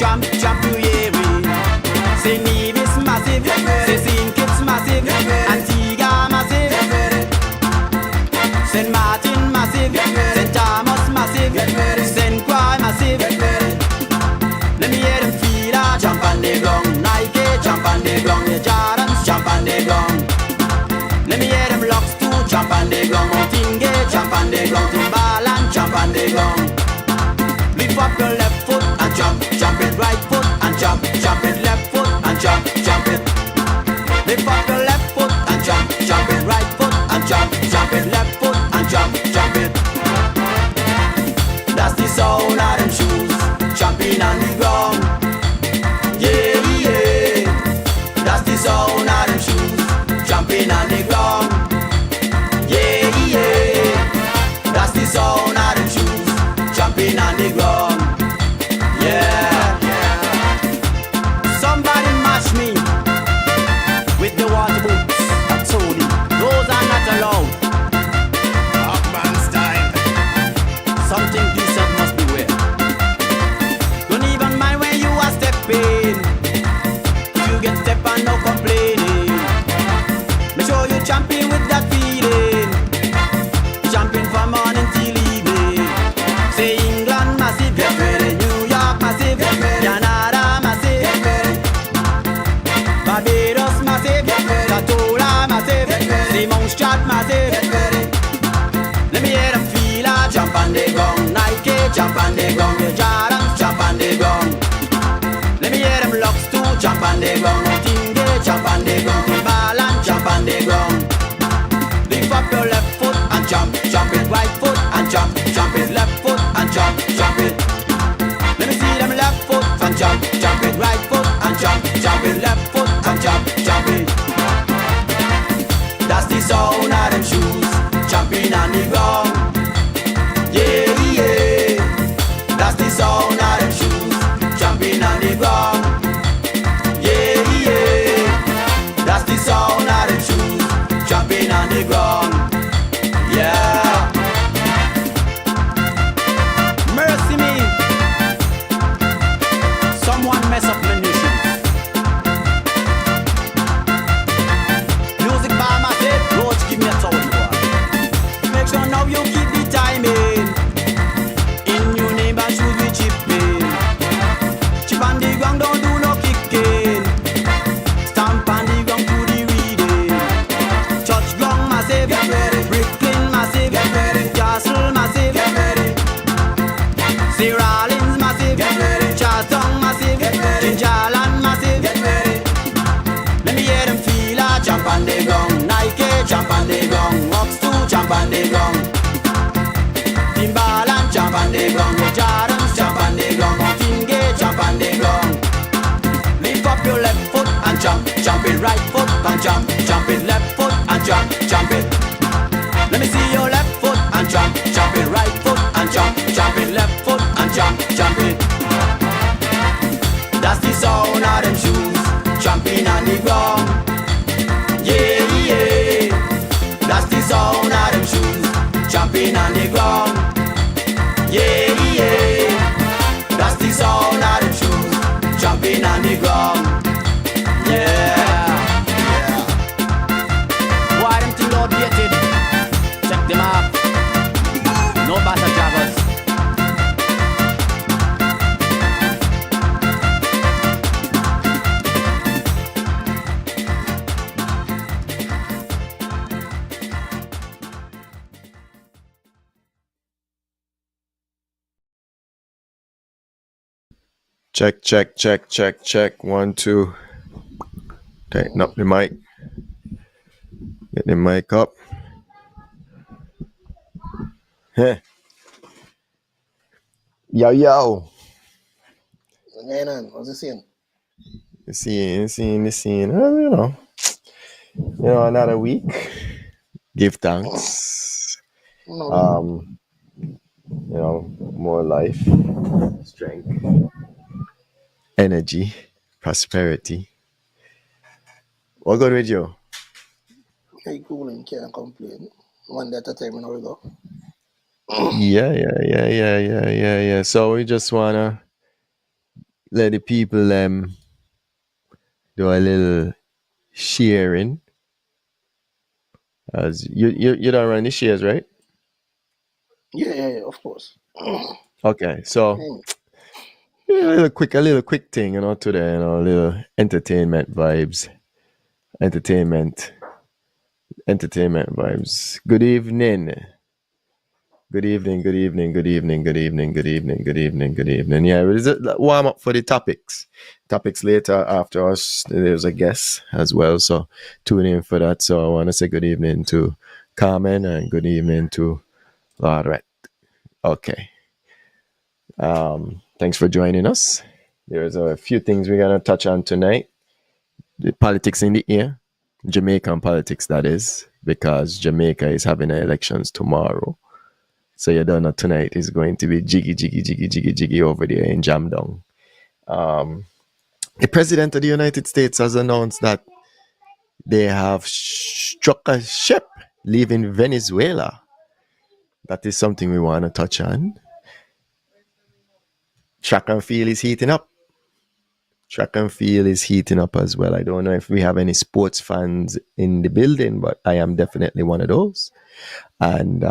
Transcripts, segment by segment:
champ, champ, you hear me. Say Nevis massive, say St. Kitts massive, Antigua massive, St. Martin massive, St. Thomas massive, St. Croix massive. Let me hear them feel a jump on the ground, Nike jump on the ground, the Jordans jump on the ground. Let me hear them locks too jump on the ground, Tingay jump on the ground, Timbaland jump on the ground. Lift up your left foot and jump, jump it, right foot and jump, jump it, left foot and jump, jump it. Lift up your left foot and jump, jump it, right foot and jump, jump it, left foot and jump, jump it. That's the sound of them shoes, jumping on the ground. Yeah, yeah. That's the sound of them shoes, jumping on the ground. Yeah, yeah. That's the sound of them shoes, jumping on the ground. Yeah, yeah. Somebody match me with the water boots. I told you, those are not allowed. Upman style. Something decent must be wear. Don't even mind when you are stepping. If you get step and no complaining. Make sure you jumping with that feeling. Jumping from morning till evening. Say England massive, get ready. New York massive, get ready. Canada massive, get ready. Barbados massive, get ready. Catola massive, get ready. Say Mountstrat massive, get ready. Let me hear them feel a jump on the ground. Nike jump on the ground, the Jordans jump on the ground. Let me hear them locks too jump on the ground. Tingay jump on the ground, Timbaland jump on the ground. Lift up your left foot and jump, jump it, right foot and jump, jump it, left foot and jump, jump it. Let me see them left foot and jump, jump it, right foot and jump, jump it, left foot and jump, jump it. That's the sound of them shoes, jumping on the ground. Yeah, yeah. That's the sound of them shoes, jumping on the ground. Yeah, yeah. That's the sound of them shoes, jumping on the ground. Yeah. Mercy me. Someone mess up my new shoes. Music by myself, Roach give me a tone, boy. Make sure now you keep the timing. In your name and shoes we chipping. Chip on the ground, don't do no kicking. Stamp on the ground to the reading. Church ground massive, get ready. Brooklyn massive, get ready. Castle massive, get ready. Say Rollins massive, get ready. Charlton massive, get ready. Gingerland massive, get ready. Let me hear them feel a jump on the ground. Nike jump on the ground. Ox too jump on the ground. Timbaland jump on the ground. The Jordans jump on the ground. Tingay jump on the ground. Lift up your left foot and jump, jump it, right foot and jump, jump it, left foot and jump, jump it. Let me see your left foot and jump, jump it, right foot and jump, jump it, left foot and jump, jump it. That's the sound of them shoes, jumping on the ground. Yeah, yeah. That's the sound of them shoes, jumping on the ground. Yeah, yeah. That's the sound of them shoes, jumping on the ground. Yeah, yeah. Why them things outdated? Check them out. No better joggers. Check, check, check, check, check. 1, 2. Tighten up the mic. Get the mic up. Heh. Yo, yo. What's going on? What's the scene? The scene. Another week. Give thanks. No. More life, strength, energy, prosperity. What good with you? Hey, cool and can't complain. One day at a time, you know we go. Yeah. So we just wanna let the people do a little sharing. As you don't run the shares, right? Yeah, of course. Okay, so Mm. yeah, a little quick thing, today, a little entertainment vibes, entertainment, entertainment vibes. Good evening. Good evening, good evening, good evening, good evening, good evening, good evening, good evening. Yeah, it's a warm up for the topics. Topics later after us. There's a guest as well, so tune in for that. So I want to say good evening to Carmen and good evening to Laurette. Okay. Thanks for joining us. There's a few things we're gonna touch on tonight. The politics in the air, Jamaican politics, that is, because Jamaica is having elections tomorrow. So you don't know tonight is going to be jiggy, jiggy, jiggy, jiggy, jiggy over there in Jamdong. Um, the president of the United States has announced that they have struck a ship leaving Venezuela. That is something we want to touch on. Track and field is heating up. Track and field is heating up as well. I don't know if we have any sports fans in the building, but I am definitely one of those. And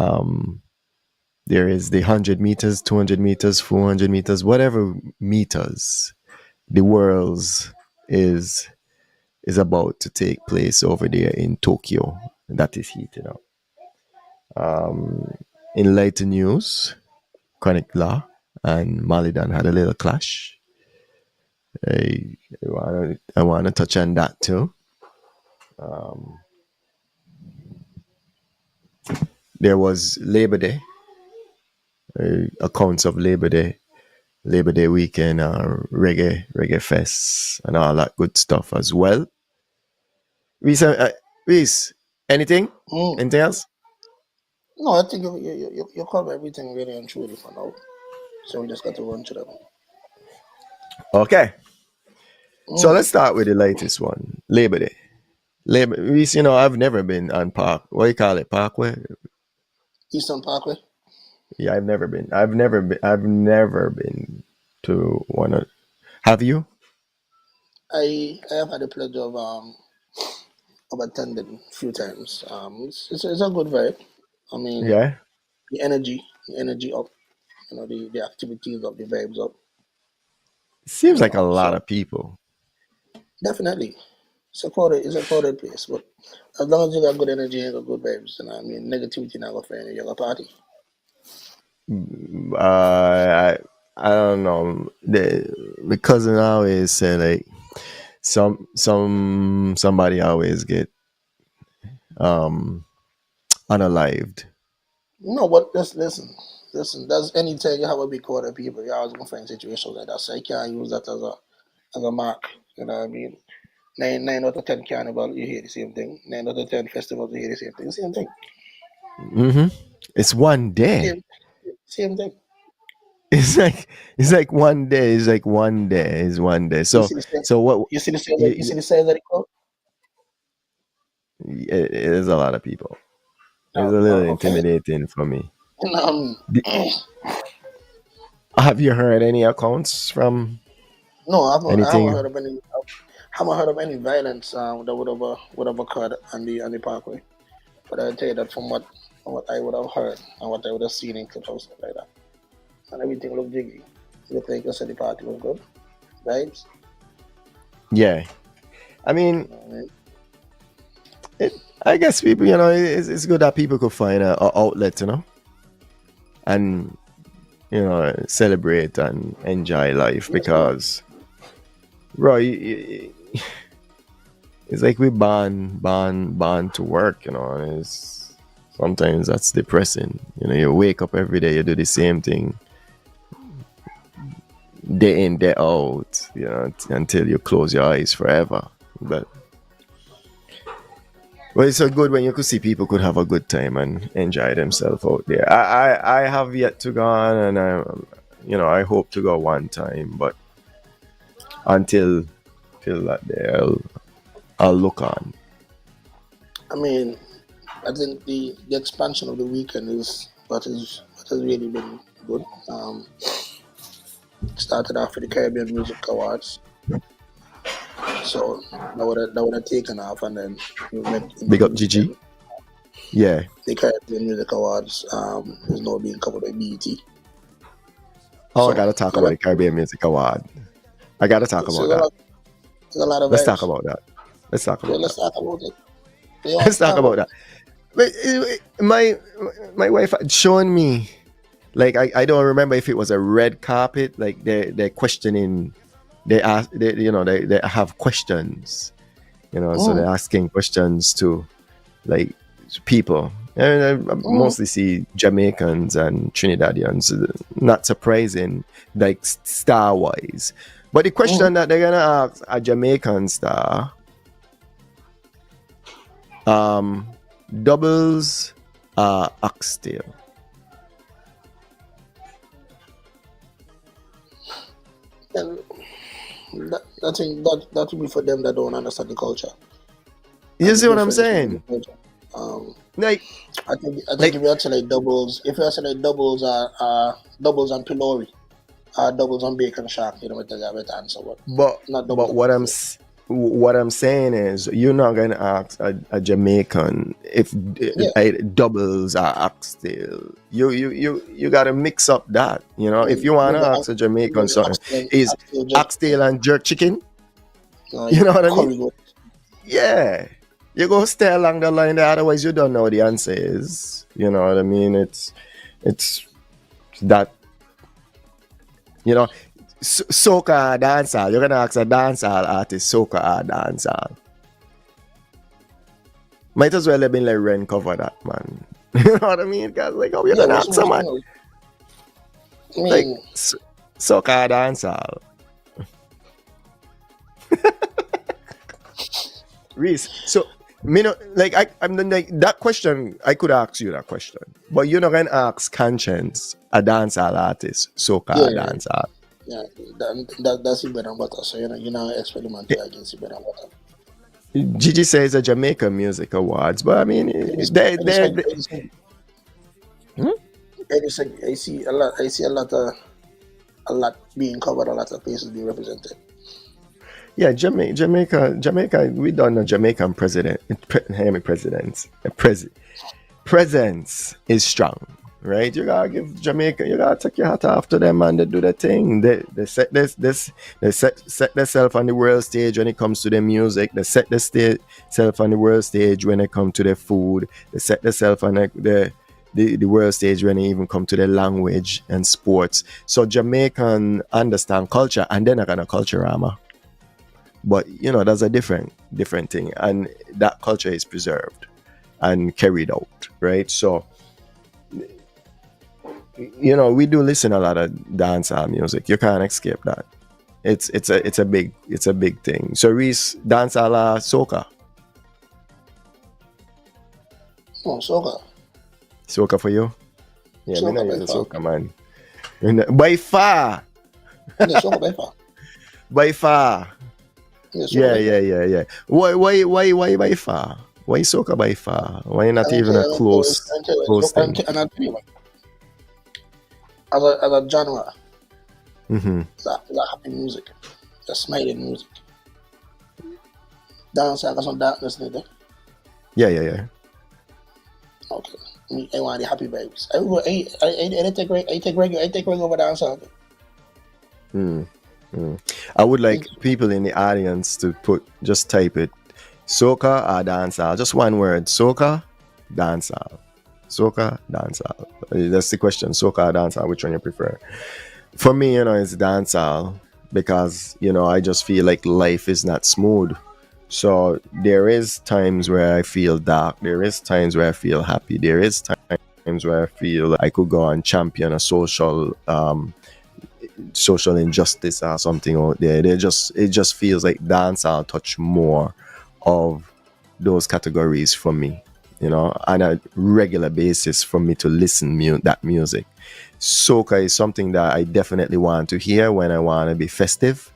there is the 100 meters, 200 meters, 400 meters, whatever meters the world's is is about to take place over there in Tokyo. That is heating up. In later news, Chronic Law and Malidan had a little clash. I want to touch on that too. There was Labor Day, accounts of Labor Day weekend, reggae fest, and all that good stuff as well. Reese, Reese, anything? Mm. Anything else? No, I think you cover everything really and truly for now. So we just got to run through them. Okay. So Mm. let's start with the latest one, Labor Day. Reese, I've never been on Park. What do you call it? Parkway? Eastern Parkway. Yeah, I've never been. I've never been to one of. Have you? I have had the pleasure of attending a few times. It's a good vibe. I mean, Yeah. the energy up, the activities up, the vibes up. It seems like a lot So of people. definitely, it's a crowded place. But as long as you got good energy and got good vibes, and I mean negativity not gonna find you. You got party. I don't know. My cousin always say like somebody always get um unalived. No, but just listen. That's anytime you have a big crowd of people, you're always gonna find situations like that. So you can't use that as a mark. You know what I mean? Nine out of 10 carnival, you hear the same thing. 9 out of 10 festivals, you hear the same thing. Same thing. Hmm. It's one day. Same same thing. It's like one day. It's like one day. It's one day. You So see the size. so what? You see the size. You You, see the size of the crowd. it is a lot of people. It's a little Okay. intimidating for me. Um, Di- Have you heard any accounts from no, I haven't anything? heard of any. Haven't heard of any violence that would have occurred on the parkway. But I tell you that from what I would have heard and what I would have seen in clips and stuff like that, and everything looked jiggy. Looked like you said the party was good. Vibes. Yeah, I mean, You know what I mean? it, I guess people, it's good that people could find a outlet, and celebrate and enjoy life Yes, sir. because, bro, it's like we born to work, and it's sometimes that's depressing. You wake up every day, you do the same thing day in day out, until you close your eyes forever. But well, it's so good when you could see people could have a good time and enjoy themselves out there. I have yet to go on, and I hope to go one time, but until till that day, I'll look on. I mean, I think the expansion of the weekend is what has really been good. Started off with the Caribbean Music Awards. So that would have taken off, and then we went into Big up Gigi. Yeah. The Caribbean Music Awards is now being covered by BET. Oh, I gotta talk about the Caribbean Music Award. I gotta talk about that. There's a lot of Let's vibes. talk about that. Let's talk about Let's talk about it. Let's talk about that. But my wife had shown me, like, I don't remember if it was a red carpet, like they're questioning, they ask, they have questions, so they're asking questions to, like, people. And I mostly see Jamaicans and Trinidadians, not surprising, like star wise. But the question that they're gonna ask a Jamaican star, doubles oxtail. And I think that will be for them that don't understand the culture. You see what I'm saying? Like, I think if you have to like doubles, if you have to like doubles are doubles on pillory, doubles on bacon shark, you know what the answer. But what I'm saying is, you're not gonna ask a Jamaican if doubles are oxtail. You gotta mix up that. If you wanna ask a Jamaican something, is oxtail and jerk chicken? You know what I mean? Yeah. You go stay along the line there, otherwise you don't know what the answer is. You know what I mean? It's that, soca or dancehall. You're gonna ask a dancehall artist, soca or dancehall. Might as well have been like Ren cover that, man. You know what I mean? Because like, how you gonna ask someone? Like soca or dancehall. Rhys, so I'm like that question. I could ask you that question, but you're not gonna ask Conscience, a dancehall artist, soca or dancehall. Yeah, that's the bread and butter. So experiment against the bread and butter. Gigi says a Jamaican Music Awards, but I mean, I see a lot being covered, a lot of places being represented. Yeah, Jamaica. We done a Jamaican presence is strong, right? You gotta give Jamaica. You gotta take your hat off to them, and they do their thing. They set themselves on the world stage when it comes to their music. They set themselves on the world stage when it comes to their food. They set themselves on the world stage when it even come to their language and sports. So Jamaican understand culture, and they're not gonna culture-rama. But that's a different thing, and that culture is preserved and carried out, right? So we do listen a lot of dancehall music. You can't escape that. It's a big thing. So Rhys, dancehall, soca. Oh, Soca for you? Yeah, we know you're the soca man. By far. Yeah, soca by far. By far. Yeah. Why by far? Why soca by far? Why not even a close thing? And I'll tell you what. As a genre, it's a happy music. It's a smiling music. Dance, I got some darkness in it. Yeah. Okay. I want the happy vibes. I take reggae over dance. I would like people in the audience to just type it, soca or dancehall. Just one word, soca, dancehall. Soca, dancehall. That's the question, soca or dancehall, which one you prefer? For me, it's dancehall because, I just feel like life is not smooth. So there is times where I feel dark. There is times where I feel happy. There is times where I feel like I could go and champion a social injustice or something out there. It just feels like dancehall touch more of those categories for me, on a regular basis for me to listen that music. Soca is something that I definitely want to hear when I want to be festive.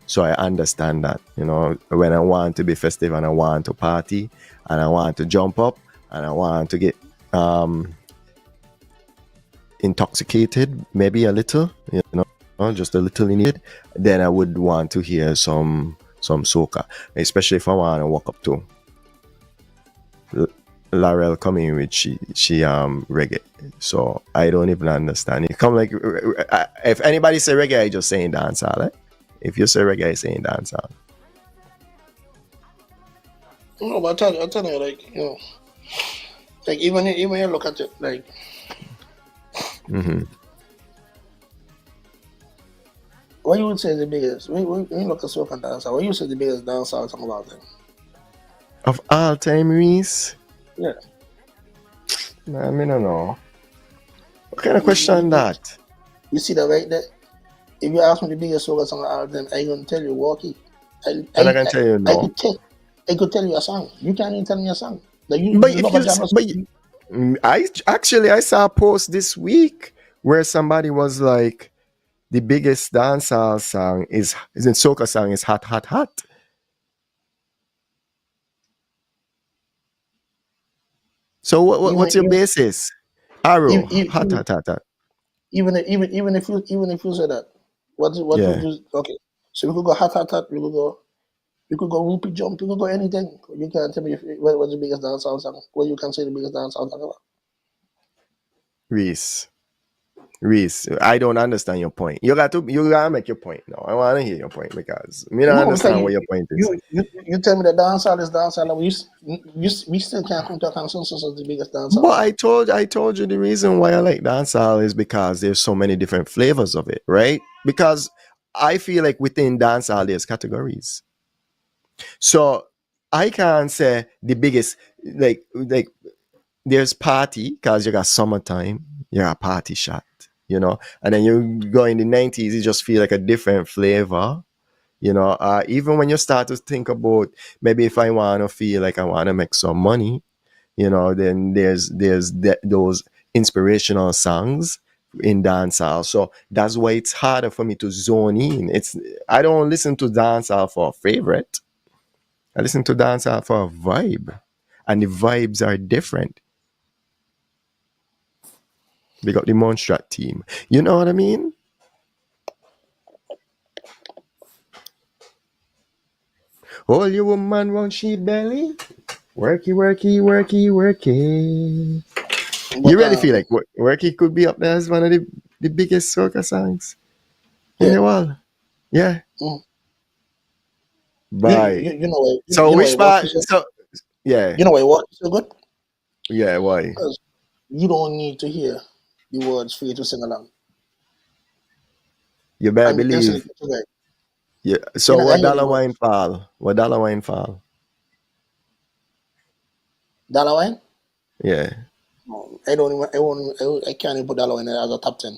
So I understand that, when I want to be festive and I want to party and I want to jump up and I want to get intoxicated, maybe a little, just a little in it, then I would want to hear some soca, especially if I want to walk up to L- Laurel coming with she reggae. So I don't even understand. It come like if anybody say reggae, I just saying dancehall. Eh? If you say reggae, I saying dancehall. No, but I tell you, like like even you look at it, like Hmm. what you would say is the biggest. When you look at soca and dancehall, what you say the biggest dancehall song about them? Of all time, Reese, Yeah, man, I don't know. What kind of you, question you, that? you see that right there. If you ask me the biggest soca song of all time, I gonna tell you Walkie. I And I I can I, tell you I no. could tell I could tell you a song. You can't even tell me a song. Like But you if love a you, genre. but I actually I saw a post this week where somebody was like, the biggest dancehall song is in soca song is hot, hot, hot. So Even what's your basis? Arrow, even hot, hot, hot, hot. even if you say that, what would Yeah, you? Okay, so we could go hot. We could go whoopie jump. We could go anything. You can't tell me what's the biggest dancehall song. What you can say the biggest dancehall song about. Reese. Reese, I don't understand your point. You gotta make your point now. I wanna hear your point because me don't No, because understand what your point is. you tell me that dancehall is dancehall, and we still can't come to a consensus as the biggest dancehall But song. I told you the reason why I like dancehall is because there's so many different flavors of it, right? Because I feel like within dancehall there's categories. So I can't say the biggest like there's party because you got summertime, you're a party shot, and then you go in the 90s, you just feel like a different flavor. Even when you start to think about maybe if I want to feel like I want to make some money, then there's those inspirational songs in dancehall. So that's why it's harder for me to zone in. I don't listen to dancehall for a favorite. I listen to dancehall for a vibe, and the vibes are different. They got the Monstrat team. You know what I mean? Hold your woman round she belly. Worky, worky, worky, worky. You But really feel like Worky could be up there as one of the biggest soca songs in yeah, the world? Yeah. mm. Bye. So you know why which walk part? is so So yeah, you know why walk is so good yeah. Why? because you don't need to hear the words for you to sing along. You better I'm instantly believe. right. Yeah. You So know, I what hear the dollar words. wine fall? What dollar wine fall? Dollar wine? Yeah. No, I don't even. I won't. I can't even put dollar wine as a top 10.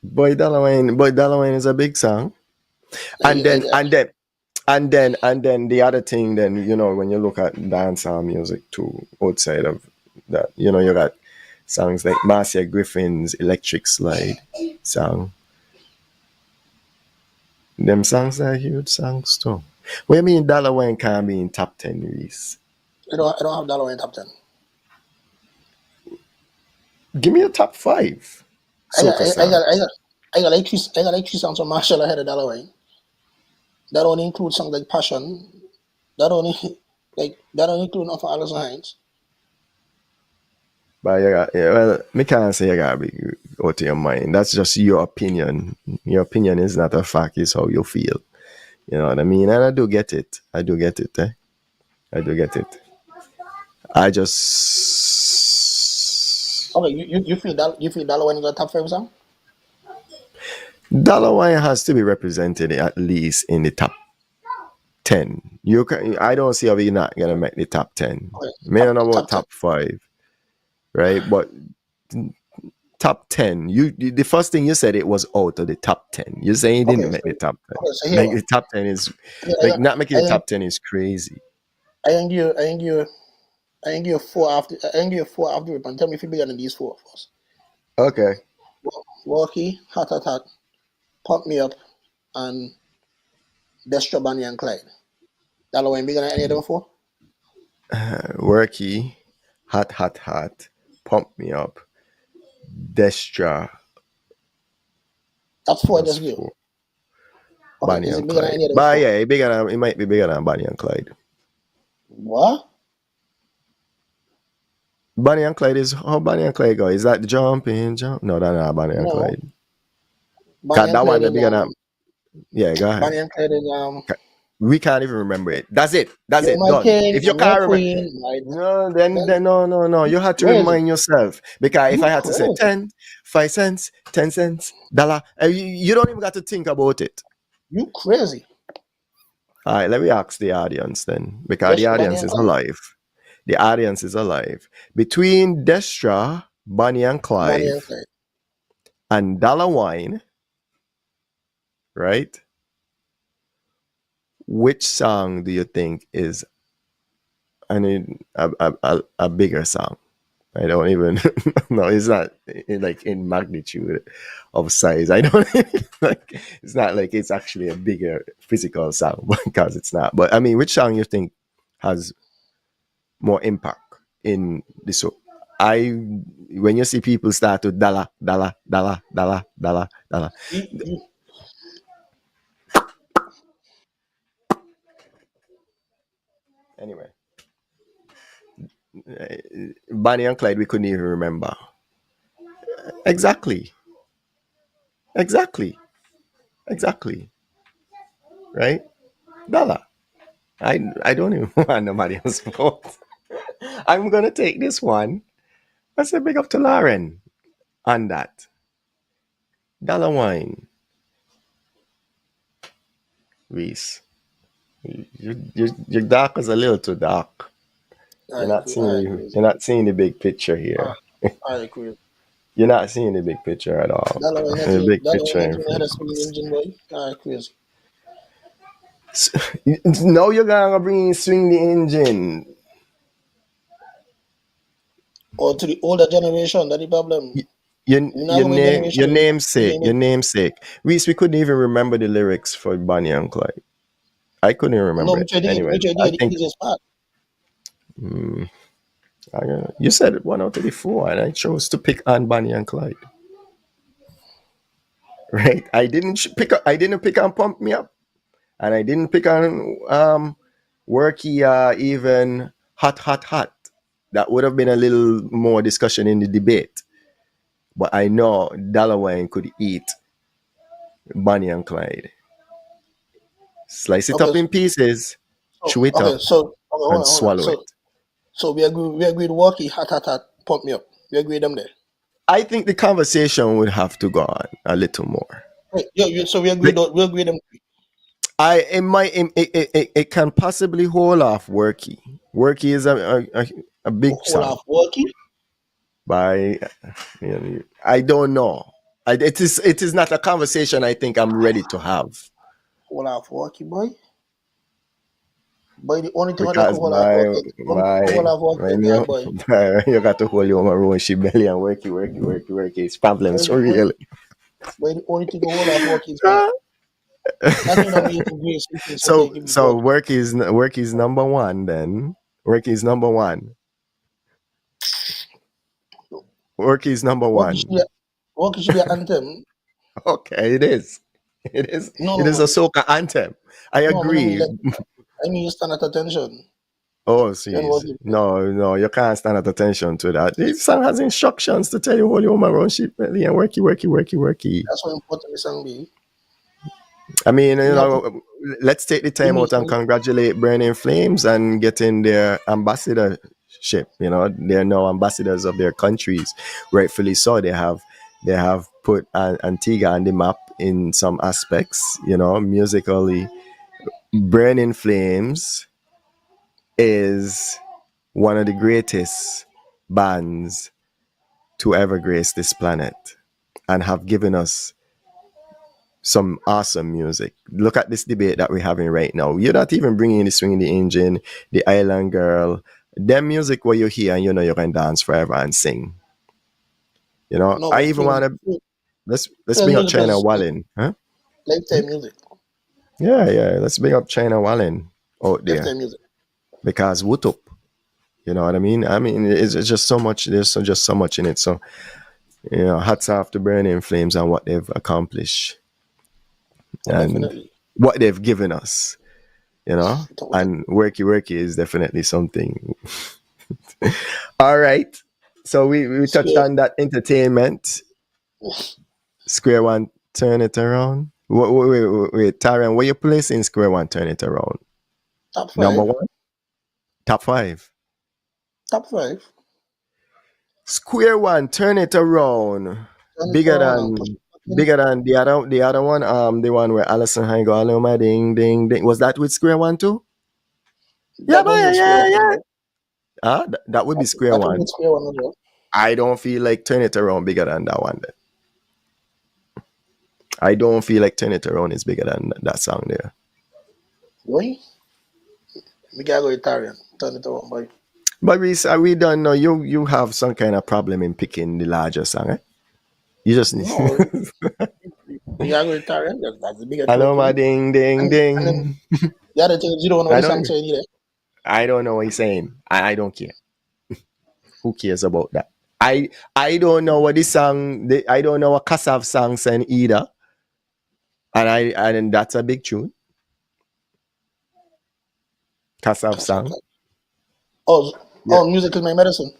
Boy, dollar wine is a big song. And then I, and then and then the other thing, then when you look at dancehall music too, outside of that, you got songs like Marcia Griffin's Electric Slide song. Them songs are huge songs too. What you mean Dollar Wine can't be in top 10, Reese? I don't have dollar wine top 10. Give me a top five I got. soca songs. I got like three songs from Marshall ahead of dollar wine. That only includes songs like Passion. That only that don't include enough for Alice Hines. But yeah, well, me can't say you gotta be out of your mind. That's just your opinion. Your opinion is not a fact, it's how you feel. You know what I mean? And I do get it. I do get it, eh? I do get it. I just Okay, you feel dollar wine is a top five song? Dollar Wine has to be represented at least in the top 10. I don't see how we're not gonna make the top 10. Okay, May not know about top 10. top 5, right? But top 10. The first thing you said, it was out of the top 10. You saying you Okay, didn't make the top 10. so here Like what? the top 10 is I like got, not making I the got, top 10 is crazy. I can give you four after. I can give you four after it, and tell me if you're bigger than these four first. Okay. Walkie, hot, pump me up, and Destro, Bunny, and Clyde. Dollar wine bigger than any of them four? Worky, hot, hot, hot, pump me up, Destra, Top four That's just give. 4. Okay, Bonnie is and it bigger than Clyde. any of them But four? yeah, it might be bigger than Bonnie and Clyde. What? Bonnie and Clyde is how Bonnie and Clyde go? Is that the jump? No, that's not Bonnie and No. Clyde. Bonnie Cause and that one Clyde the is bigger than yeah, go ahead. Bonnie and Clyde is We can't even remember it. That's it. That's You're it. my Done. king, If you I'm your can't remember, queen, right? no, then, Then no. You you had to crazy. remind yourself because if You I had to say crazy. 10, 5 cents, 10 cents, dollar, you don't even got to think about it. You crazy. All right, let me ask the audience then because the Just Bonnie audience and is Clyde. alive. The audience is alive. Between Destra, Bonnie and Bonnie and Clive, Clyde. and Dollar Wine, right? Which song do you think is a bigger song? I don't even no, it's not like in magnitude of size. I don't like it's not like it's actually a bigger physical sound because it's not. But I mean, which song you think has more impact in this? I when you see people start to dollar, dollar, dollar, dollar, dollar, dollar. You, Anyway, Bonnie and Clyde, we couldn't even remember exactly, exactly, exactly, right? Dollar. I don't even want nobody else vote. I'm gonna take this one. I say big up to Lauren on that. Dollar wine, Reese. Your dark is a little too dark. I agree. I agree. You're not seeing the big picture Ah, here. I agree. You're not seeing the big picture at all. The big That way picture not in even front had a of swinging us. engine boy. I crazy. Now you're gonna bring swing the engine. Or to the older generation, that the problem. You know how generation Your namesake. Reese, we couldn't even remember the lyrics for Bonnie and Clyde. I couldn't even no, remember it. Anyway, which I I did the think easiest part. you said it 1 out of 4, and I chose to pick on Bonnie and Clyde. Right? I didn't pick on Pump Me Up, and I didn't pick on Worky even Hot Hot Hot. That would have been a little more discussion in the debate. But I know Dallowine could eat Bonnie and Clyde. Slice it Okay, up in pieces, chew it up, and hold on. swallow it. So we agreed walkie, hot, pump me up. We agreed them there. I think the conversation would have to go on a little more. Wait, so we agreed them It can possibly hold off Worky. Worky is a big whole song half walkie, by I don't know. It is not a conversation I think I'm ready to have whole half walkie boy. Boy, the only thing that could because hold half walkie, only thing could hold half walkie is when God boy. you got to hold your own she belly and worky. It's Boy, problems the only, really. boy, the only thing could hold half walkie is God. That mean I'm eating grace, so so take give me so walkie. work is number one then. Work is number one. Work is number Walkie should be one. walkie should be an anthem. Okay, it is. It is. It is a No, soca anthem. I no, I mean agree. like I mean you stand at attention. Oh, Then jeez. walkie. No, you can't stand at attention to that. This song has instructions to tell you hold your woman around sheep belly and worky. That's how important the song be. I mean, You have to let's take the give time me out and some. congratulate Burning Flames and getting their ambassadorship. They're now ambassadors of their countries. Rightfully so. They have put Antigua on the map in some aspects. Musically. Burning Flames is one of the greatest bands to ever grace this planet and have given us some awesome music. Look at this debate that we're having right now. You're not even bringing the swing in the engine, the island girl, them music where you hear and you can dance forever and sing. No, I but even want to let's film bring up music China is Wallin, huh? lifetime music. Yeah. Let's bring up China Wallin out there Lifetime music. because Wutup. You know what I mean? I mean, it's just so much. Just so much in it. So You know, hats off to Burning Flames and what they've accomplished Oh, and definitely. what they've given us. You know, Totally. and worky worky is definitely something. All right. So we touched Square. on that entertainment. Square One, turn it around. Wait, Tyron, where you place in Square One, turn it around? Top Number five. one, top five. Top five. Square One, turn it around. Turn it Bigger around and push than it back in. bigger than the other one. The one where Alison High go, hello my ding ding ding. Was that with Square One too? Yeah, That but was yeah, with Square yeah, One as yeah. well. That would be Square That was One. with Square One as well. I don't feel like turn it around bigger than that one. Then. I don't feel like turn it around is bigger than that song there. Why? We gotta go Italian. Turn it around, boy. But we don't know. You have some kind of problem in picking the larger song. Eh? You just need. No, we gotta go Italian. That's the bigger tune Hello, to my me. ding ding And then ding. the other thing is you don't know what I the song don't. saying either. I don't know what he's saying. I don't care. Who cares about that? I don't know what this song. I don't know what Kassav song saying either. And that's a big tune. Kassav song. Oh, Yeah, oh, music is my medicine.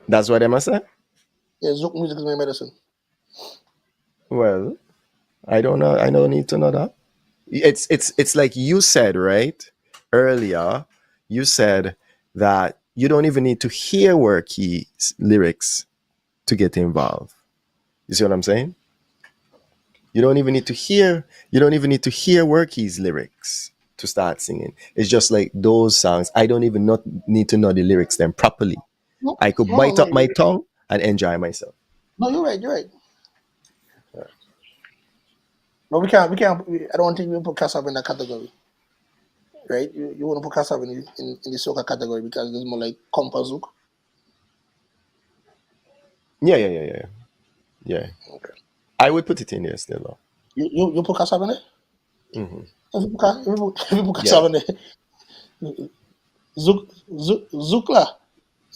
that's what they must say. Yeah, Zouk music is my medicine. Well, I don't know. I don't need to know that. It's like you said right earlier. You said that you don't even need to hear Worky's lyrics to get involved. You see what I'm saying? You don't even need to hear. You don't even need to hear Worky's lyrics to start singing. It's just like those songs. I don't even not need to know the lyrics then properly. No, I could no, bite no, up my tongue and enjoy myself. no. You're right. You're right. But we can't. We can't. I don't think we put Kassav in that category, right? You want to put Kassav in the soca category because it's more like compa Zouk. Yeah, yeah, yeah, yeah, yeah. Okay. I would put it in there still, though. You put Kassav in it? Hmm. If you put Yeah, Kassav in it, Zoukla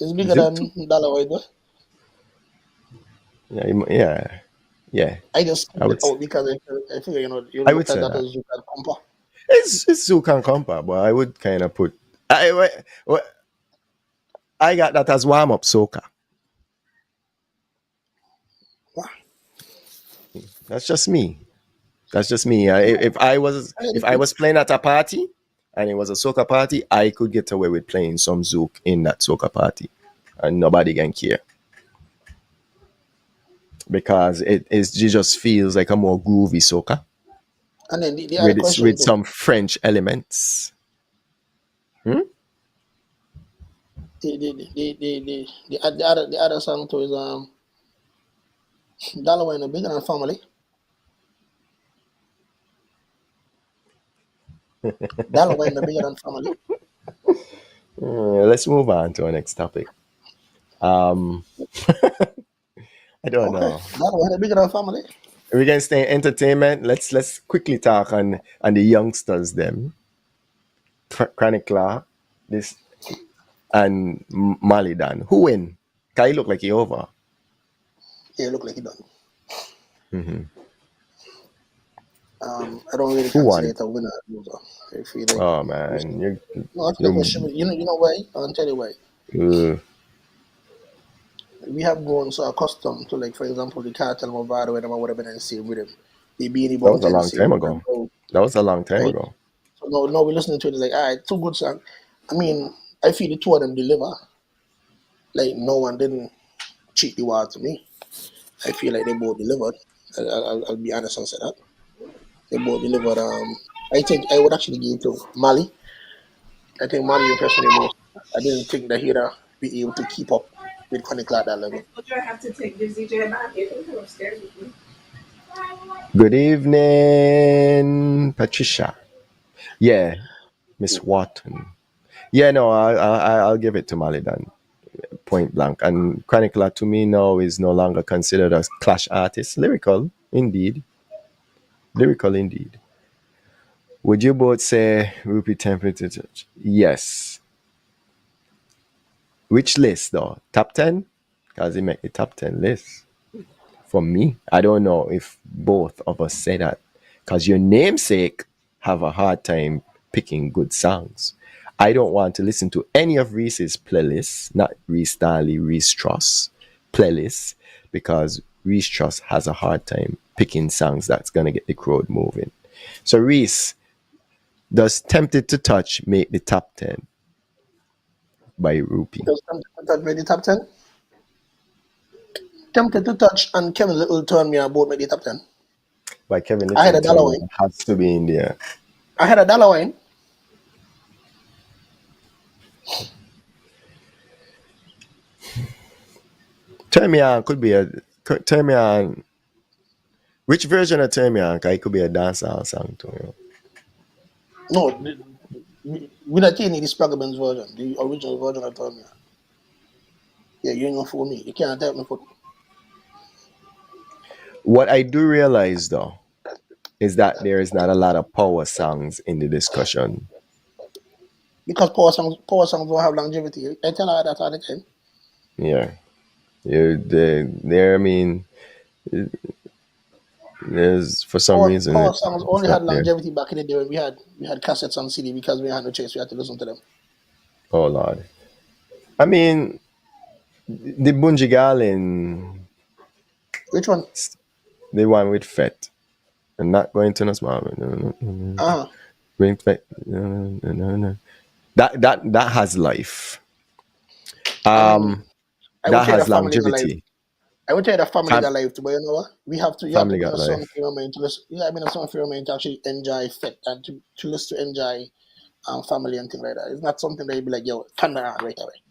is bigger Zoot. than Dollar White. Boy. Yeah, yeah, yeah. I just I skipped it would. out because I figure you I would looked at say that that. as Zouk and compa. It's Zook and Compa, but I would kind of put. Well, I got that as warm up soca. Wow. That's just me. That's just me. If I was playing at a party and it was a soca party, I could get away with playing some Zook in that soca party, and nobody can care because it just feels like a more groovy soca And then the other question with too. some French elements. Hmm? The other song too is Dollar Wine a bigger than family. Dollar Wine a bigger than family. Let's move on to our next topic. Um, I don't Okay. know. Dollar Wine a bigger than family. We can stay in entertainment. Let's quickly talk on the youngsters them. Chronicler, this and Malidan. Who win? Kai look like he over. Yeah, look like he done. Hmm. I don't really Who consider won? it a winner or loser. I feel like Oh man, no, I feel like it should you be, you know why? I'll tell you why. uh, We have grown so accustomed to, like, for example, the cartel Movado when I would have been in the same rhythm. The Beanie that was Bones a in the long same time rhythm. ago. That was a long time Right? ago. So now we're listening to it, it's like, all right, two good songs. I mean, I feel the two of them deliver. Like, no one didn't cheat the war to me. I feel like they both delivered. I'll be honest and say that. They both delivered. I think I would actually give it to Mali. I think Mali impressed me the most. I didn't think that he'd be able to keep up with Chronicle at that level. Good evening, Patricia. Yeah, Miss Wharton. Yeah, no, I'll give it to Malidan, point blank. And Chronicler to me now is no longer considered a clash artist. Lyrical indeed. Would you both say Rupee Temperature Church? Yes. Which list though? Top 10? because he make the top 10 list. For me, I don't know if both of us say that, because your namesake have a hard time picking good songs. I don't want to listen to any of Reese's playlists, not Reese Starley, Reese Truss playlists, because Reese Truss has a hard time picking songs that's gonna get the crowd moving. So Reese, does Tempted to Touch make the top 10 by Rupee? Does Tempted to Touch made the top 10? Tempted to Touch and Kevin Little Turn Me are both made the top 10. By Kevin I had a dollar Little wine. has to be in there. I had a dollar wine. Turn Me On could be a Turn Me On. Which version of Turn Me On? 'Cause it could be a dancehall song too. You know? No, we not taking the Spragabins version, the original version of Turn Me On. Yeah, you ain't gonna fool me. You can't tell me for. What I do realize though is that there is not a lot of power songs in the discussion. Because power songs don't have longevity. I tell her that all the time. Yeah, there. I mean, there's for some reason Power songs it's only not had there. longevity back in the day when we had cassettes on CD because we had no choice. We had to listen to them. Oh Lord, I mean the Bunji Garlin, Which one? the one with Fett, and not going to no small. No. Uh-huh. Going Fett, no. That has life. I mean, I would That tell you has the family is alive. longevity. I would tell you the family is Fam- alive too, but you know what? You have to family be in got a certain life. frame of mind to listen. You have to be in a certain frame of mind to actually enjoy fit and to listen to enjoy family and things like that. It's not something that you be like, yo, turn around right away.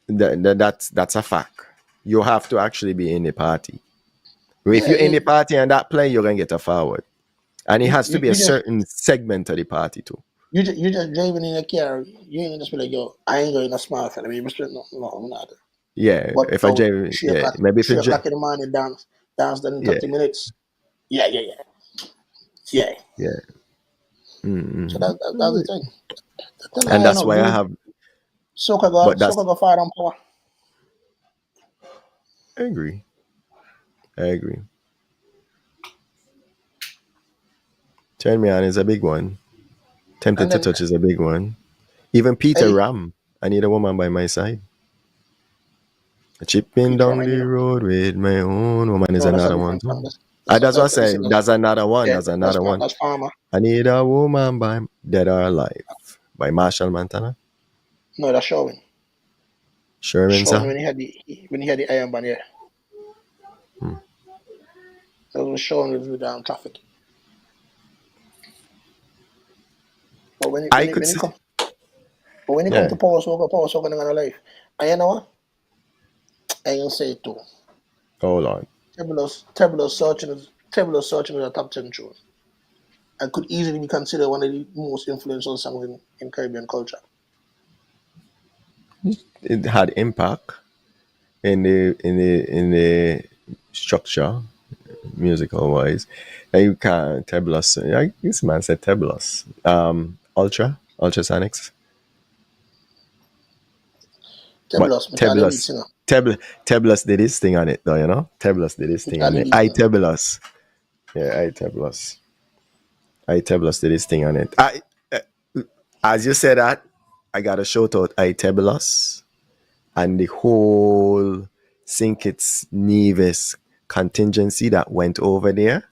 That's a fact. You have to actually be in the party. If Yeah, you're in the party and that play, you're gonna get a forward. And it has to be a you just certain segment of the party too. you just driving in a car. You ain't just be like, yo, I ain't going to smile for them. You just be like, no, I'm not. Yeah, But if I yo, drive, yeah, maybe if you 3 o'clock in the morning, dance then in yeah, 30 minutes. Yeah. yeah. So Mm-hmm. that's the thing. Tell And her, you that's know, why I have, but that's soca go far on power. I agree. Turn Me On is a big one. Tempted And to then Touch is a big one. Even Peter hey, Ram, I Need a Woman by My Side. Chipping Peter, down I need the a road with my own woman is no, that's a another one different too. song. That's That's what I that's said. That's another one. yeah, That's another one. that's Farmer. I Need a Woman by Dead or Alive by Marshall Montana. No, that's Showing. Sherman Showing song. when he had the Iron Band, yeah. Hmm. That was Showing with traffic. But I could see. when it come Yeah. to Power Soca in our life, and you know what? I ain't say it too. Hold on. Tabulous Searching is a top 10 tune. And could easily be considered one of the most influential songs in Caribbean culture. It had impact in the structure, musical wise. And you can't Tabulous. This man said Tabulous. Ultrasonics. But Tabulous, Mr. the lead Tabulous. singer. Tabulous did his thing on it though, you know? Tabulous did his thing Mr. on the it. lead singer. Tabulous. Yeah, Tabulous. Tabulous did his thing on it. As you said that, I gotta shout out Tabulous and the whole St. Kitts Nevis contingency that went over there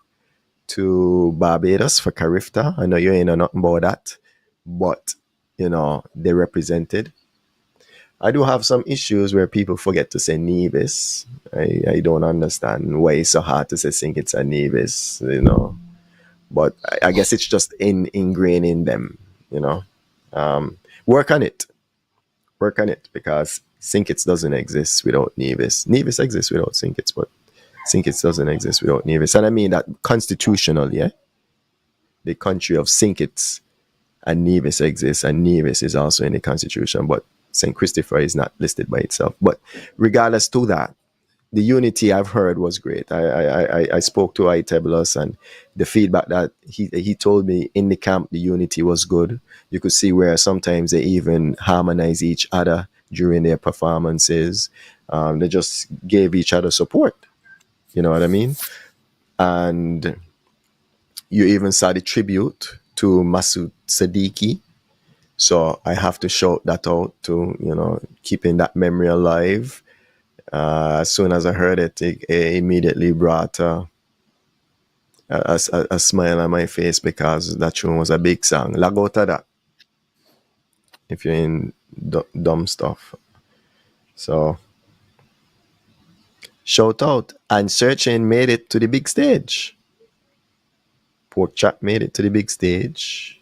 to Barbados for Carifta. I know you ain't know nothing about that, but they represented. I do have some issues where people forget to say Nevis. I don't understand why it's so hard to say St. Kitts and Nevis, but I guess it's just ingrained in them, work on it because St. Kitts doesn't exist without Nevis. Nevis exists without St. Kitts, but St. Kitts doesn't exist without Nevis. And I mean that constitutionally, yeah? The country of St. Kitts and Nevis exists, and Nevis is also in the constitution, but St. Christopher is not listed by itself. But regardless to that, the unity I've heard was great. I spoke to Tabulous, and the feedback that he told me in the camp, the unity was good. You could see where sometimes they even harmonize each other during their performances. They just gave each other support. You know what I mean? And you even saw the tribute to Masood Siddiqui. So I have to shout that out to, keeping that memory alive. As soon as I heard it, it immediately brought a smile on my face because that tune was a big song. Lag out of that if you're in dumb stuff. So shout out. And Searching made it to the big stage. Pork Chop made it to the big stage.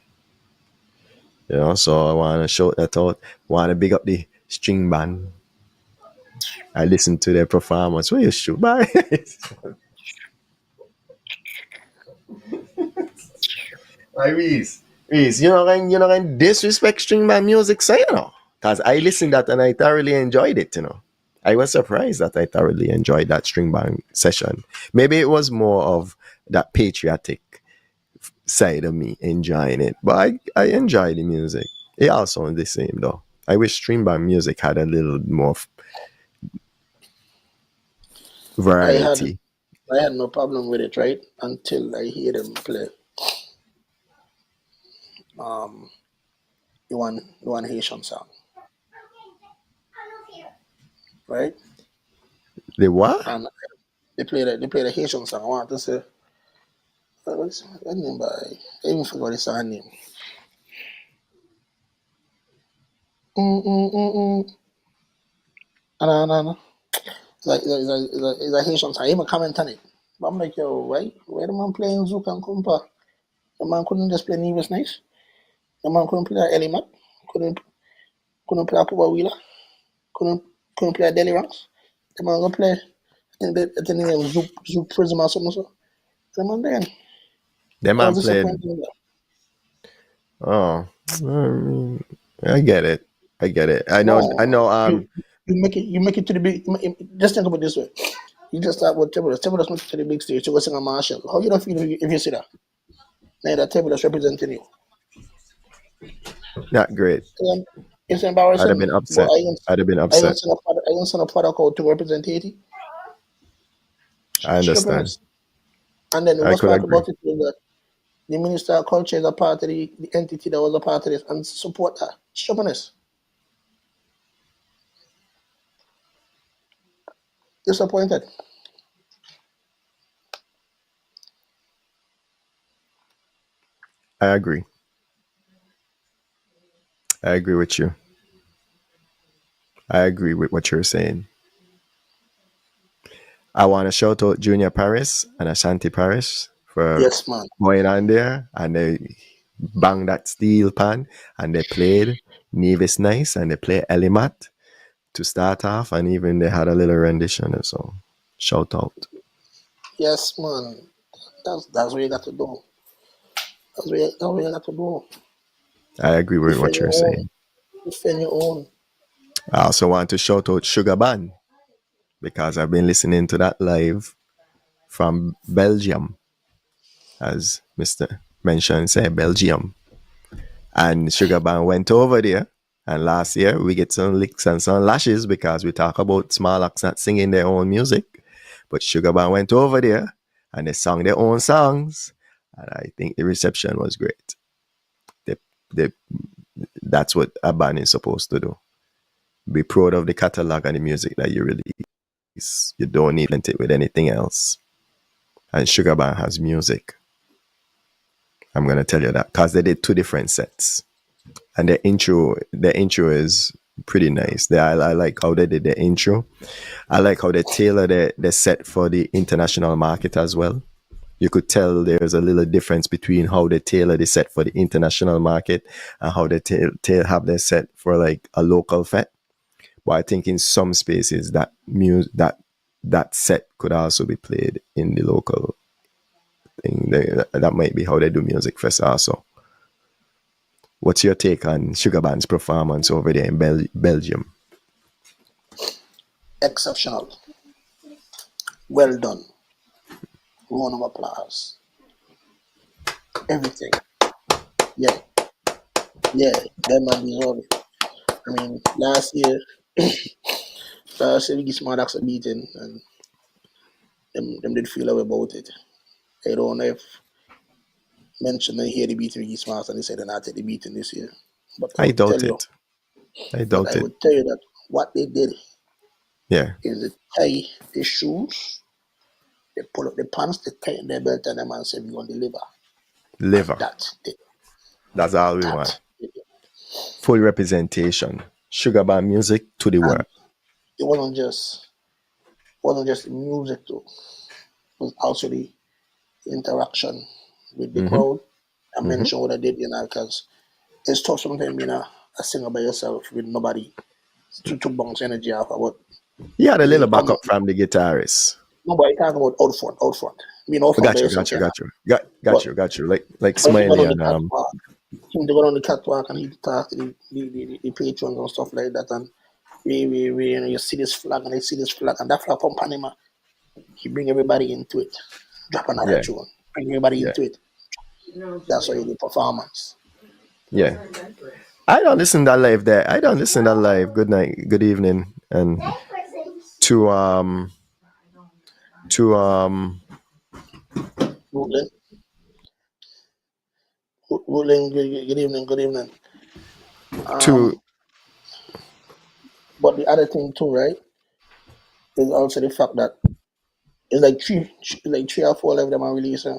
So I want to shout that out. Want to big up the string band. I listened to their performance. Where you shoot? Bye. Reese, can disrespect string band music, so because I listened that and I thoroughly enjoyed it. I was surprised that I thoroughly enjoyed that string band session. Maybe it was more of that patriotic side of me enjoying it, but I enjoy the music. It all sounds the same though. I wish string band music had a little more I had variety. I had no problem with it, right? Until I hear them play um the one Haitian song, right? The what? And they play the Haitian song. I want to say what's that name by I even forgot the song name. Mm. No. It's a Haitian song. I even comment on it. But I'm like, yo, why the man playing Zouk and Compa? The man couldn't just play Nevis Nice. The man couldn't play Elimat. Couldn't couldn't play Puma Wheeler. Couldn't couldn't play Deli Ranks. The man gonna play. I think the name was Zouk Prism or something. So the man then The I man was played. disappointed in that. Oh, um, I get it. I get it. I know. I No, know. you make it to the big. Just think about it this way. You just start with Tibbles. Tibbles make it to the big stage. You go sing a Marshall. How you don't feel if you see that? Now that Tibbles representing you. Not great. Um, It's I'd have embarrassing. been But upset. I'd have been I even upset. send a product out to represent Haiti. I understand. Stupidness. And then the I worst could part agree. about it is that the Minister of Culture is a part of the entity that was a part of this and support that. Stupidness. Disappointed. I agree. I agree with you. I agree with what you're saying. I want to shout out Junior Paris and Ashanti Paris for Yes, man. going on there and they banged that steel pan and they played Nevis Nice and they played Elimat to start off and even they had a little rendition and so shout out. Yes, man. That's what you got to do. That's what you got to do. I agree with Defend what your you're own. saying. Defend your own. I also want to shout out Sugar Band because I've been listening to that live from Belgium, as Mr. mentioned, say Belgium. And Sugar Band went over there. And last year we get some licks and some lashes because we talk about small acts not singing their own music. But Sugar Band went over there and they sang their own songs. And I think the reception was great. They, they, that's what a band is supposed to do. Be proud of the catalog and the music that you release. You don't need to it with anything else. And Sugar Band has music. I'm gonna tell you that because they did two different sets, and the intro is pretty nice. I like how they did the intro. I like how they tailor the set for the international market as well. You could tell there's a little difference between how they tailor the set for the international market and how they have their set for like a local fet. But I think in some spaces that set could also be played in the local thing. That might be how they do music fest also. What's your take on Sugar Band's performance over there in Belgium? Exceptional. Well done. Round of applause. Everything. Yeah. Yeah. That man deserve it. I mean, last year say Biggie Smart a beating, and them did feel away about it. I don't know if mentioned they hear the beating Biggie Smart and they said they're not take the beating this year. But I I would tell doubt you, it. I doubt it. that what they did Yeah. is they tie the shoes, they pull up the pants, they tighten their belt, and the man said, "We're going to deliver." And Liver. That's all we want. that did it. Full representation. Sugar Band music to the And world. it wasn't just the music though. It was also the interaction with the Mm-hmm. crowd. I Mm-hmm. mentioned what I did, because it's tough sometimes being a singer by yourself with nobody to bounce energy off of what He had a they little come up. backup from the guitarist. Nobody talking about out front. Being out front by yourself, yeah. Got you. Like But he got Smiley on the and catwalk. Him to go on the catwalk and he talk to the patrons and stuff like that. And you see this flag and they see this flag and that flag from Panama. He bring everybody into it. Drop another yeah, tune. Bring everybody yeah, into it. That's how you do performance. yeah. I don't listen to that live there. I don't listen to that live. Good night, good evening, and to Ruling, good evening. to But the other thing too, right, is also the fact that it's like three or four of them are releasing.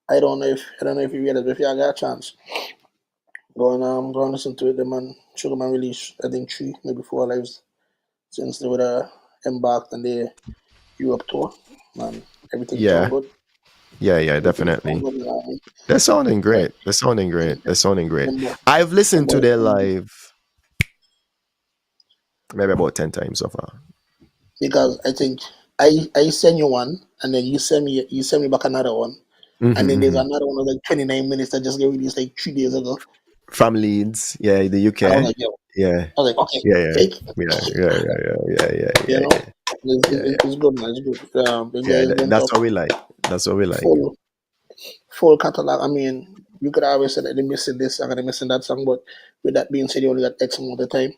I don't know if you read it, but if you got a chance, go and listen to it. The man Sugar Man released I think three, maybe four lives since they were embarked on the Europe tour. Man, everything sound yeah, good. yeah, Everything sound definitely. good. You know what I mean? They're sounding Like great. They're sounding great. They're sounding great. them, I've them listened to boys, their live maybe about 10 times so far. because I think I send you one and then you send me back another one. And then there's Mm-hmm. another one of like 29 minutes that just got released like 3 days ago. From Leeds, yeah, the And I was UK, like, yo, yeah, I was like, okay, yeah, yeah, take, you yeah, know, yeah, yeah. it's good, man, it's good. The Yeah, guys went that's up what we like. That's what we like. full full catalog. I mean, you could always say that they're missing this song and they're missing that song, but with that being said, you only got X amount of time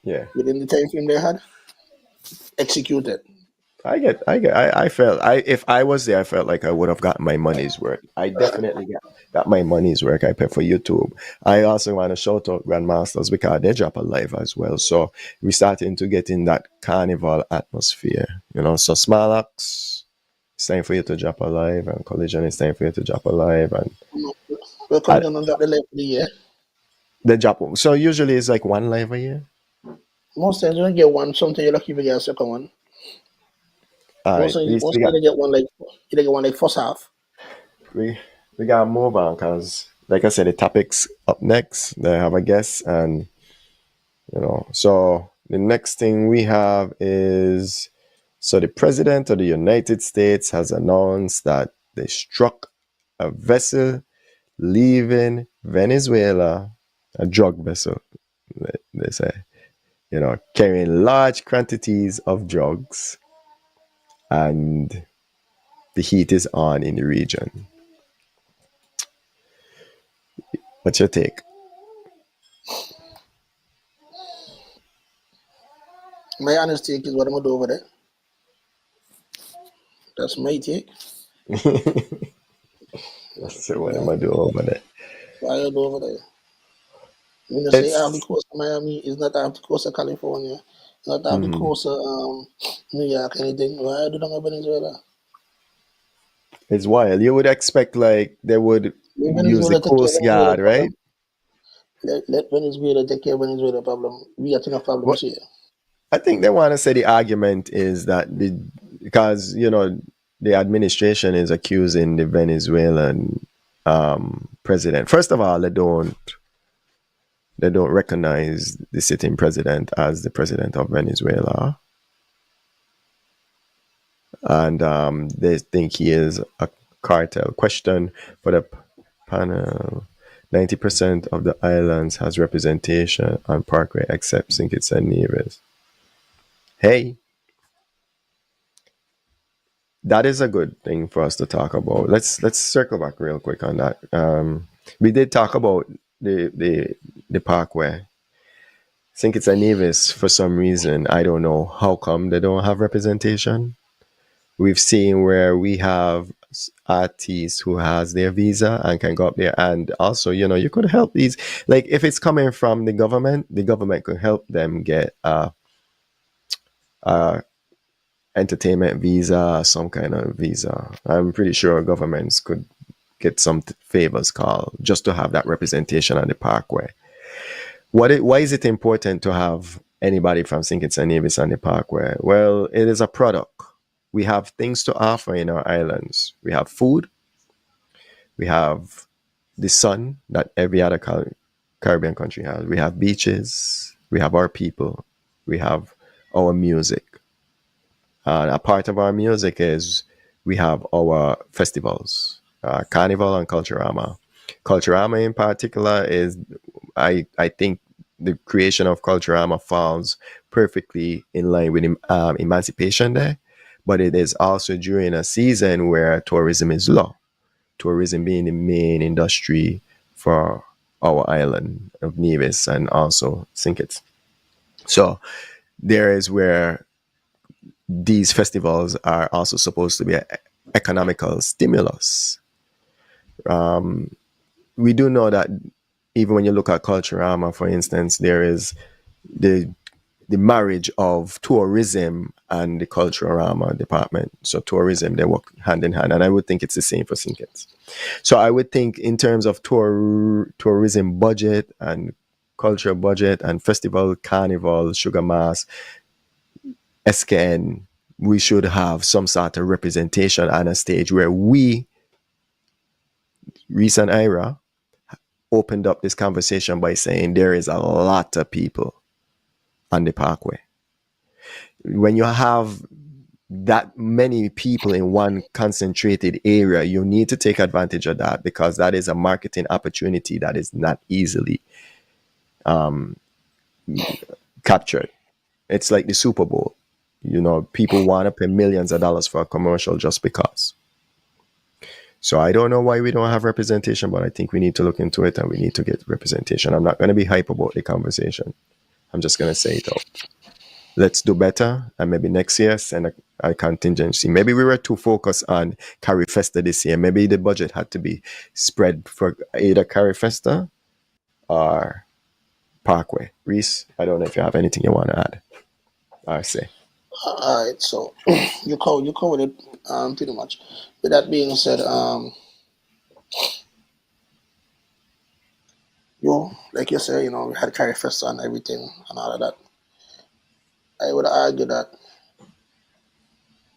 Yeah, within the time frame they had executed. I felt if I was there, I felt like I would have gotten my money's worth. I definitely got my money's worth. I pay for YouTube. I also want to shout out Grandmasters because they drop a live as well. So we starting to get in that carnival atmosphere, So Smarlax, it's time for you to drop a live, and Collision, it's time for you to drop a live, and We're I, coming on drop the live for the year. the drop. So usually it's like one live a year. Most times you don't get one, sometimes you're lucky if you get a second one. All right, Most times you get one like first half. we we gotta move on because, like I said, the topics up next. They have a guest, and so the next thing we have is the president of the United States has announced that they struck a vessel leaving Venezuela, a drug vessel, they say, carrying large quantities of drugs, and the heat is on in the region. What's your take? My honest take is what I'm gonna do over there. That's my take. So what am Yeah, I doing over there? what I do over there. When you say off the It's coast of Miami, it's not off the coast of California, it's not off the mhm. coast of New York, anything. Why I do not Venezuela? It's wild. You would expect like they would Let use the Venezuela take care of Coast Venezuela Guard, right? problem. Let Venezuela take care of Venezuela problem. We got enough What problems here. I think they want to say the argument is that because the administration is accusing the Venezuelan president. First of all, they don't recognize the sitting president as the president of Venezuela, and they think he is a cartel. Question for the panel: 90% of the islands has representation on Parkway except St. Kitts and Nevis. Hey, that is a good thing for us to talk about. Let's circle back real quick on that. We did talk about the Parkway St. Kitts and Nevis, for some reason, I don't know how come they don't have representation. We've seen where we have artists who has their visa and can go up there, and also, you could help these. Like if it's coming from the government could help them get a entertainment visa, some kind of visa. I'm pretty sure governments could get some favors called just to have that representation on the parkway. Why is it important to have anybody from St. Kitts and Nevis on the parkway? Well, it is a product. We have things to offer in our islands. We have food. We have the sun that every other Caribbean country has. We have beaches. We have our people. We have our music. A part of our music is we have our festivals, Carnival and Culturama. Culturama in particular is, I think the creation of Culturama falls perfectly in line with Emancipation Day, but it is also during a season where tourism is low, tourism being the main industry for our island of Nevis and also St. Kitts. So there is where these festivals are also supposed to be an economical stimulus. We do know that even when you look at Culturama, for instance, there is the the marriage of tourism and the Culturama department. So tourism, they work hand in hand, and I would think it's the same for St. Kitts. So I would think in terms of tourism budget and culture budget and festival, carnival, sugar mass, SKN, we should have some sort of representation on a stage where we, Rhys and Ira, opened up this conversation by saying there is a lot of people on the parkway. When you have that many people in one concentrated area, you need to take advantage of that, because that is a marketing opportunity that is not easily captured. It's like the Super Bowl. People want to pay millions of dollars for a commercial just because. So I don't know why we don't have representation, but I think we need to look into it and we need to get representation. I'm not going to be hype about the conversation. I'm just going to say it out. Let's do better, and maybe next year send a contingency. Maybe we were too focused on Carry Festa this year. Maybe the budget had to be spread for either Carry Festa or Parkway. Rhys, I don't know if you have anything you want to add or say. All right, so you covered it pretty much. With that being said, like you say, we had Carry Fest and everything and all of that. I would argue that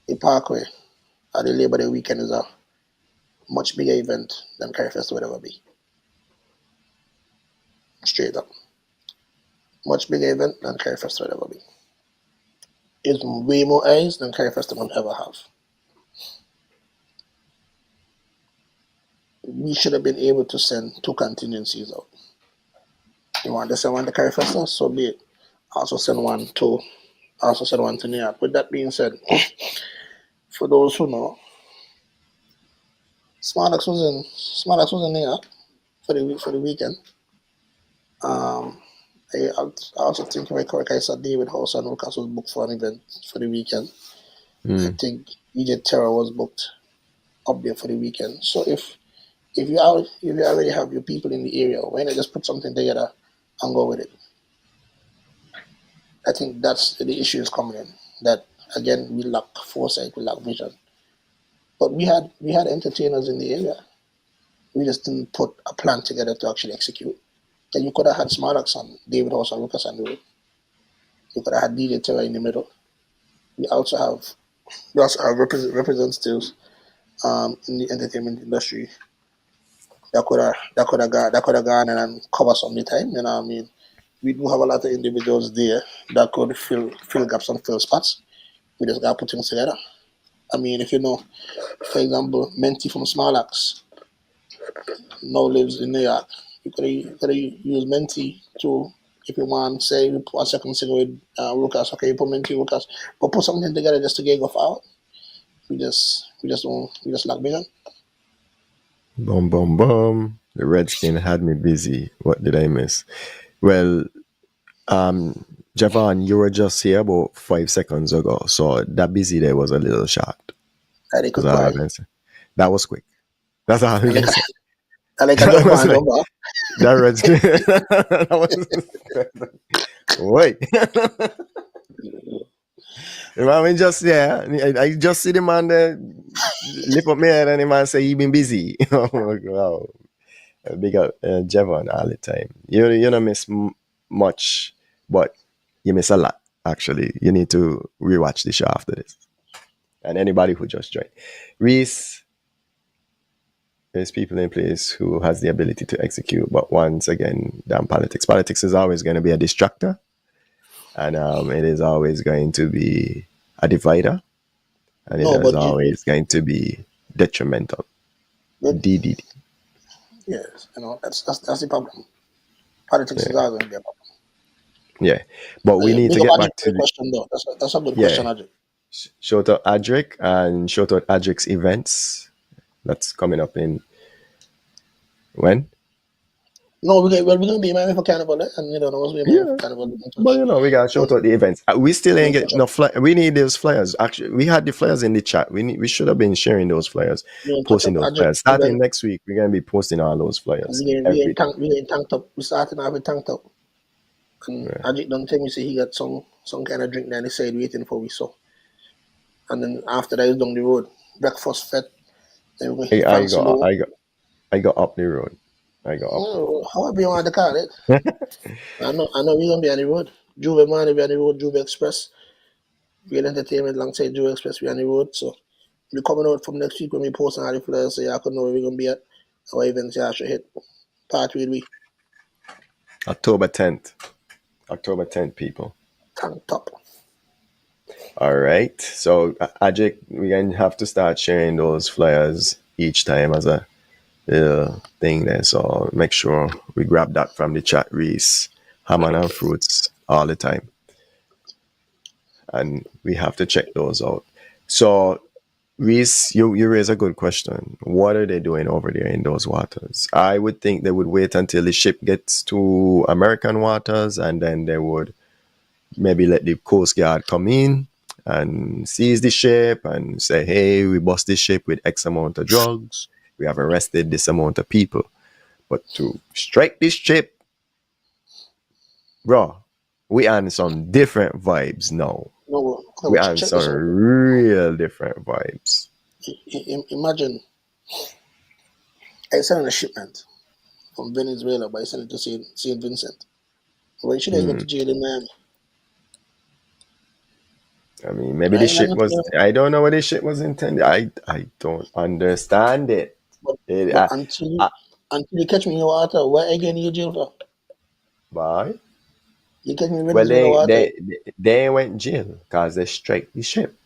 the Parkway or the Labor Day weekend is a much bigger event than Carry Fest would ever be. Straight up, much bigger event than Carry Fest would ever be. It's way more eyes than Carry Fest will ever have. We should have been able to send 2 contingencies out. You want to send one to Carry Festa, so be it. Also send one to New York. With that being said, for those who know, Smartax was in New York for the weekend. I also think, if I correct, I saw David House and Lucas was booked for an event for the weekend. I think EJ Terror was booked up there for the weekend. So if you already have your people in the area, why not just put something together and go with it? I think that's the issue is coming in. That again, we lack foresight, we lack vision. But we had entertainers in the area. We just didn't put a plan together to actually execute. Then you could have had Smartax and David House and Lucas and Road. You could have had DJ Terror in the middle. We also have representatives in the entertainment industry that could have gone in and cover some of the time. You know what I mean? We do have a lot of individuals there that could fill gaps and fill spots. We just gotta put things together. I mean, if you know, for example, Menti from Smarlax now lives in New York. You could have used Menti to, if you want, say you put a second single with Lucas. Okay, you put Menti Lucas, but put something together just to get off out. We just lack vision. Boom, boom, boom. The Redskin had me busy. What did I miss? Well, Javon, you were just here about 5 seconds ago, so that busy there was a little short. And they That's could all I'm cry. gonna say. That was quick. That's all I'm And they gonna can, say. and they can That jump was on, like jump off. that red screen. That was wait. The man just I just see the man there lift up my head and the man say he been busy. Oh my God. Big up Javon all the time. You don't miss much, but you miss a lot. Actually, you need to rewatch the show after this. And anybody who just joined, Reese, there's people in place who has the ability to execute. But once again, damn politics. Politics is always going to be a distractor, and it is always going to be a divider, and it No, is but always going to be detrimental. DDD. yes, that's the problem. Politics is Yeah, always going to be a problem. yeah. But we need Big to up get Ajay back for to the the question though. That's a good yeah. question, Ajay. Shout out Adric and shout out Adric's events. That's coming up in when? No, we're gonna be in Miami for Carnival, and you know, once we're in Miami for Yeah. Carnival, we can But touch. we gotta shout out the events. We still We ain't can get touch. no flyer. We need those flyers. Actually, we had the flyers in the chat. We should have been sharing those flyers, We can touch posting up those Ajay flyers. Starting event. next week, we're gonna be posting all those And flyers we every ain't day. we ain't tanked up. We starting off with tanked up. And Yeah. Ajay done tell me say he got some kind of drink there and he said waiting for we so. And then after that he's down the road. Breakfast fed. Then we're gonna hit I fancy got low. I got up the road. I got up. Well, however you want to call it. I know we're gonna be on the road. Juve man will be on the road, Juve Express. Real entertainment alongside Juve Express we on the road. So we're coming out from next week when we post on all the flyers so y'all can know where we're gonna be at. Our events y'all should hit. Part with we October 10th. October 10th, people. tanked up. All right. So Ajik, we're gonna have to start sharing those flyers each time as a little thing there. So make sure we grab that from the chat, Reese. Hammond and fruits all the time. And we have to check those out. So Reese, you raise a good question. What are they doing over there in those waters? I would think they would wait until the ship gets to American waters and then they would maybe let the Coast Guard come in and seize the ship and say, hey, we bust this ship with X amount of drugs. We have arrested this amount of people. But to strike this ship, bro, we on some different vibes now. No, We on check some this out. real different vibes. Imagine I sent a shipment from Venezuela, but I sent it to St. Vincent. When should I go to jail in Miami? I mean, maybe the I ain't ship not was. going I don't know what this ship was intended. I don't understand it. but, it but I, until I, you catch me in the water, where again you jail for? why? You catch me in Well, Venezuela water. they went jail because they strike the ship.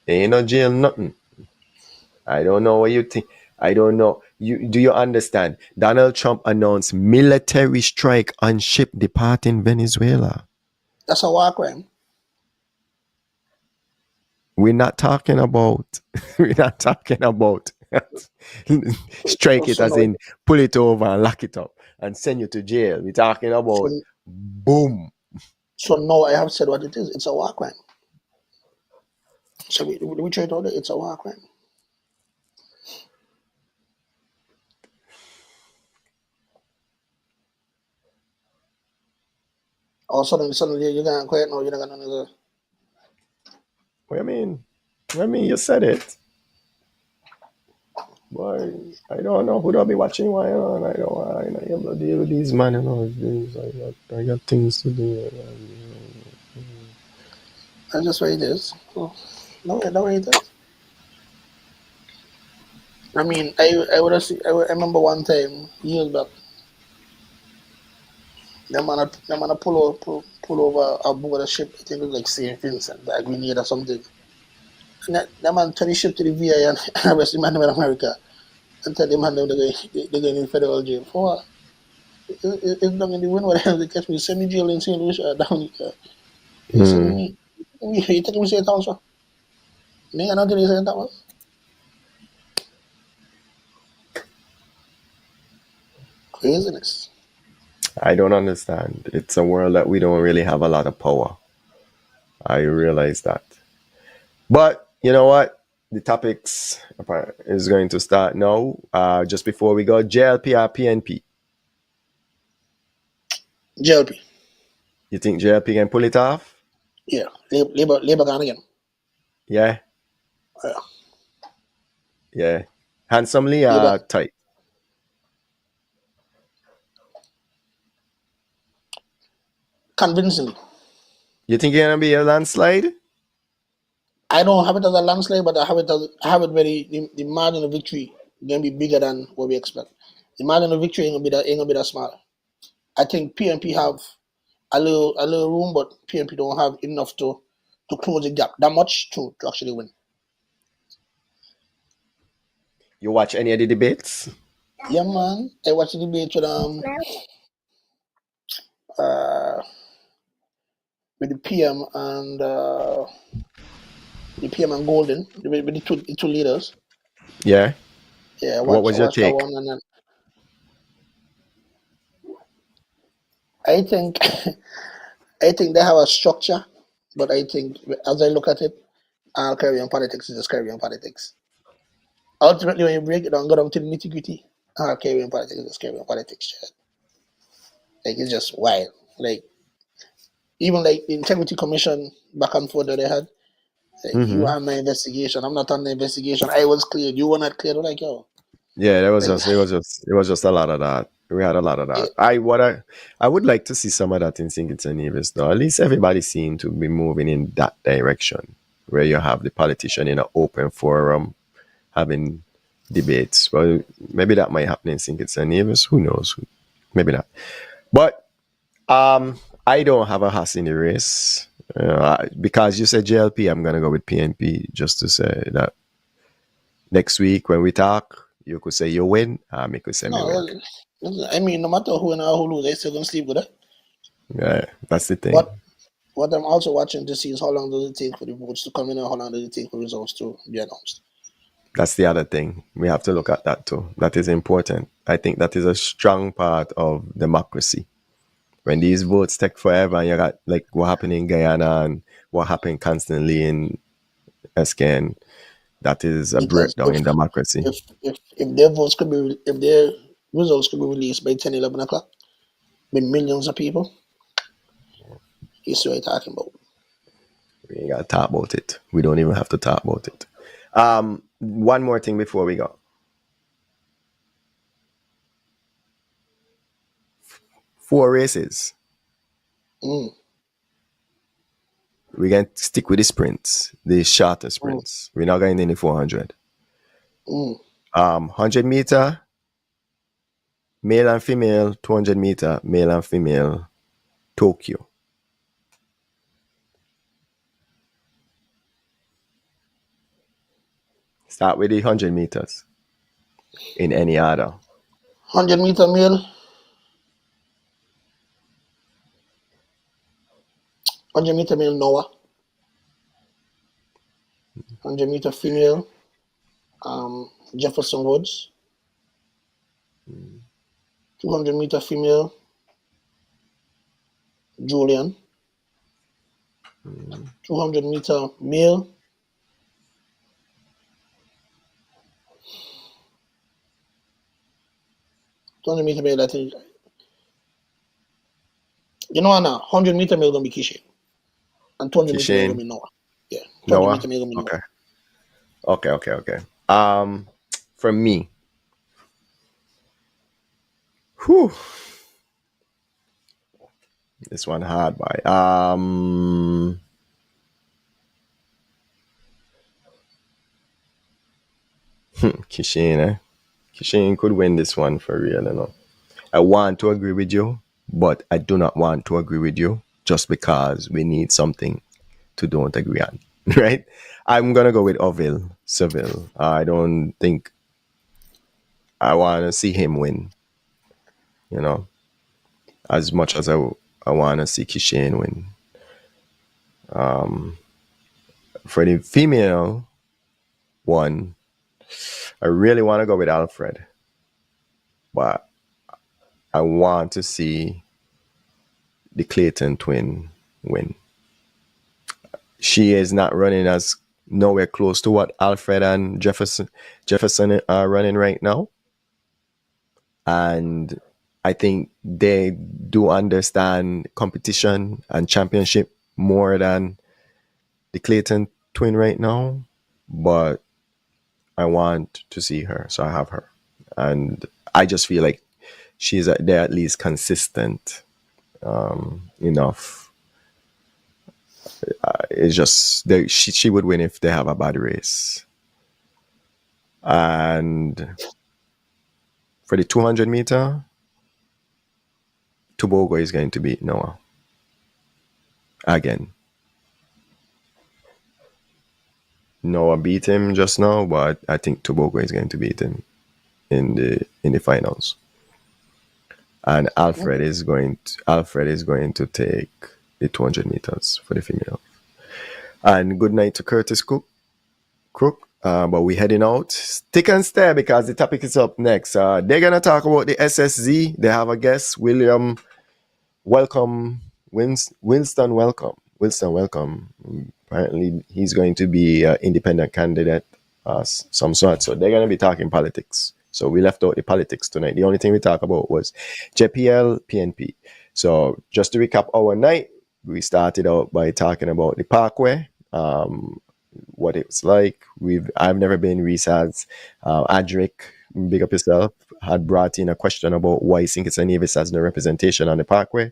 They ain't no jail nothing. I don't know what you think. I don't know. Do you understand? Donald Trump announced military strike on ship departing Venezuela. That's a war crime. We're not talking about. We're not talking about So, strike it so as now, in pull it over and lock it up and send you to jail. We're talking about so, boom. so now I have said what it is. It's a war crime. So we try to order it's a war crime. Or suddenly you can't quiet now. You're not gonna know. What do you mean? I mean, you said it. Boy, I don't know who they'll be watching why on. I know you have to deal with these man and all these. I got things to do. That's just what it is. Oh, no, that's what it is. I mean, I would have seen, I remember one time years back, the man pull over aboard a ship. I think it was like St. Vincent, like Grenada or something. And that man turn his ship to the VI and arrest the man in America and tell the man they're going in federal jail for what? It's down in the wind whatever they catch me, send me jail in St. Lucia down here. They send me, you taking me to St. Thomas? Me, I not tell you St. Thomas. Craziness. I don't understand. It's a world that we don't really have a lot of power. I realize that. But you know what? The topics is going to start now. Just before we go, JLP or PNP? JLP. You think JLP can pull it off? Yeah. Labor gone again. Yeah, Yeah. yeah. Handsomely Labor or tight? convincingly. You think it's gonna be a landslide? I don't have it as a landslide, but I have it very the margin of victory gonna be bigger than what we expect. The margin of victory ain't gonna be that small. I think PNP have a little room, but PNP don't have enough to close the gap that much to actually win. You watch any of the debates? Yeah, man. I watched the debate uh with the PM and Golden with the two leaders. Yeah. Yeah, What I was your watched that take? one, and then I think I think they have a structure, but I think as I look at it, Caribbean politics is just Caribbean politics. Ultimately, when you break it down, go down to the nitty gritty, Caribbean politics is just Caribbean politics. Yeah. Like it's just wild. Like even like the integrity commission back and forth that they had. Like, you Mm-hmm. are my investigation. I'm not on the investigation. I was cleared. You were not cleared. I'm like, yo, Yeah, like, it was just a lot of that. We had a lot of that. it, I would like to see some of that in St. Kitts and Nevis though. At least everybody seemed to be moving in that direction, where you have the politician in an open forum having debates. Well, maybe that might happen in St. Kitts and Nevis. Who knows? Maybe not. But I don't have a horse in the race. Because you said JLP, I'm gonna go with PNP just to say that next week when we talk, you could say you win, me could say me no. win. I mean, no matter who and how who lose, I still gonna sleep with it. Yeah, that's the thing. But what I'm also watching to see is how long does it take for the votes to come in, and how long does it take for results to be announced. That's the other thing. We have to look at that too. That is important. I think that is a strong part of democracy. When these votes take forever and you got like what happened in Guyana and what happened constantly in SKN, that is a Because breakdown in democracy. if their votes could be if their results could be released by 10, 11 o'clock with millions of people, you see what I'm talking about. We ain't gotta talk about it. We don't even have to talk about it. One more thing before we go. 4 races. Mm, We can stick with the sprints, the shorter mm, sprints. We're not going in the 400. mm. 100 meter, male and female, 200 meter, male and female, Tokyo. Start with the 100 meters in any order. 100-meter male, 100-meter male Noah, 100-meter female Jefferson Woods, 200-meter female Julian, 200-meter male 200-meter male. I think you know what now. 100-meter male gonna be Kishin, and 200-meter male gonna Kishane, be Noah. Yeah, 200-meter Noah. male gonna be Noah. Okay. Okay. Um, for me, whew, this one hard by. Kishane, eh? Kishane could win this one for real, you know. I want to agree with you, but I do not want to agree with you just because we need something to don't agree on, right? I'm gonna go with Oville Seville. I don't think I want to see him win, you know, as much as I want to see Kishane win. For the female one, I really want to go with Alfred, but I want to see the Clayton twin win. She is not running as nowhere close to what Alfred and Jefferson are running right now. And I think they do understand competition and championship more than the Clayton twin right now. But I want to see her, so I have her. And I just feel like they're at least consistent enough. It's just she would win if they have a bad race. And for the 200 meter, Tobago is going to beat Noah again. Noah beat him just now, but I think Tobago is going to beat him in the finals. And Alfred is going to take the 200 meters for the female. And good night to Curtis Crook. But we're heading out. Stick and stay because the topic is up next. They're gonna talk about the SSZ. They have a guest, William. Welcome, Winston. Welcome. Apparently, he's going to be an independent candidate, some sort. So they're gonna be talking politics. So we left out the politics tonight. The only thing we talked about was JPL, PNP. So just to recap our night, we started out by talking about the Parkway, what it was like. I've never been. Reese has. Adric, big up yourself, had brought in a question about why St. Kitts and Nevis has no representation on the Parkway.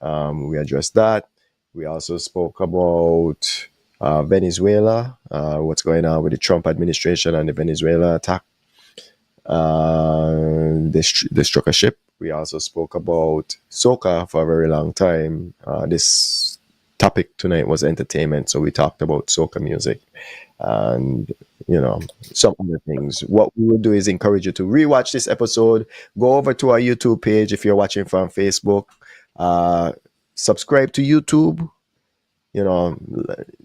We addressed that. We also spoke about Venezuela, what's going on with the Trump administration and the Venezuela attack. They struck a ship. We also spoke about soca for a very long time. This topic tonight was entertainment, so we talked about soca music and some other things. What we will do is encourage you to rewatch this episode. Go over to our YouTube page if you're watching from Facebook. Subscribe to YouTube.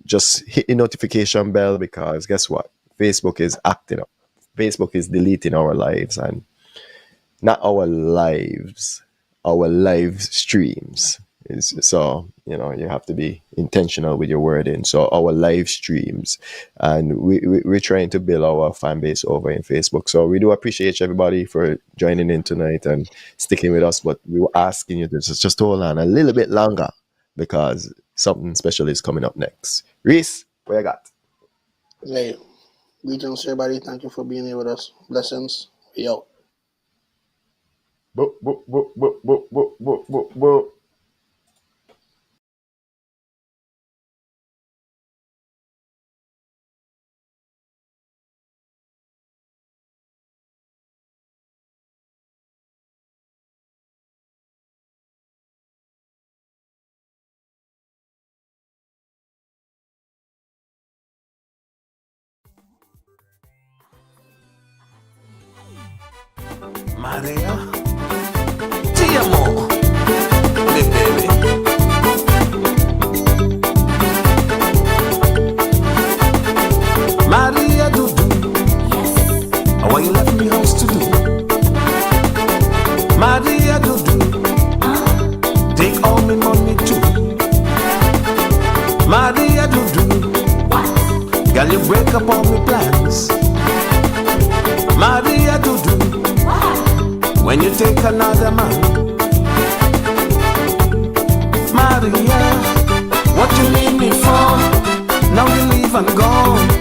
Just hit the notification bell because guess what? Facebook is acting up. Facebook is deleting our lives, and not our lives, our live streams. So, you have to be intentional with your wording. So our live streams, and we're trying to build our fan base over in Facebook. So we do appreciate everybody for joining in tonight and sticking with us. But we were asking you to just hold on a little bit longer because something special is coming up next. Rhys, what you got? Hey, greetings everybody. Thank you for being here with us. Blessings. We out. Maria, ti amo, mi baby. Maria, do. Yes. What you left me house to do? Maria, do. Take all my money too. Maria, do. What? Girl, you break up all my plans. Maria, do. When you take another man, Maria, what you leave me for? Now you leave and gone.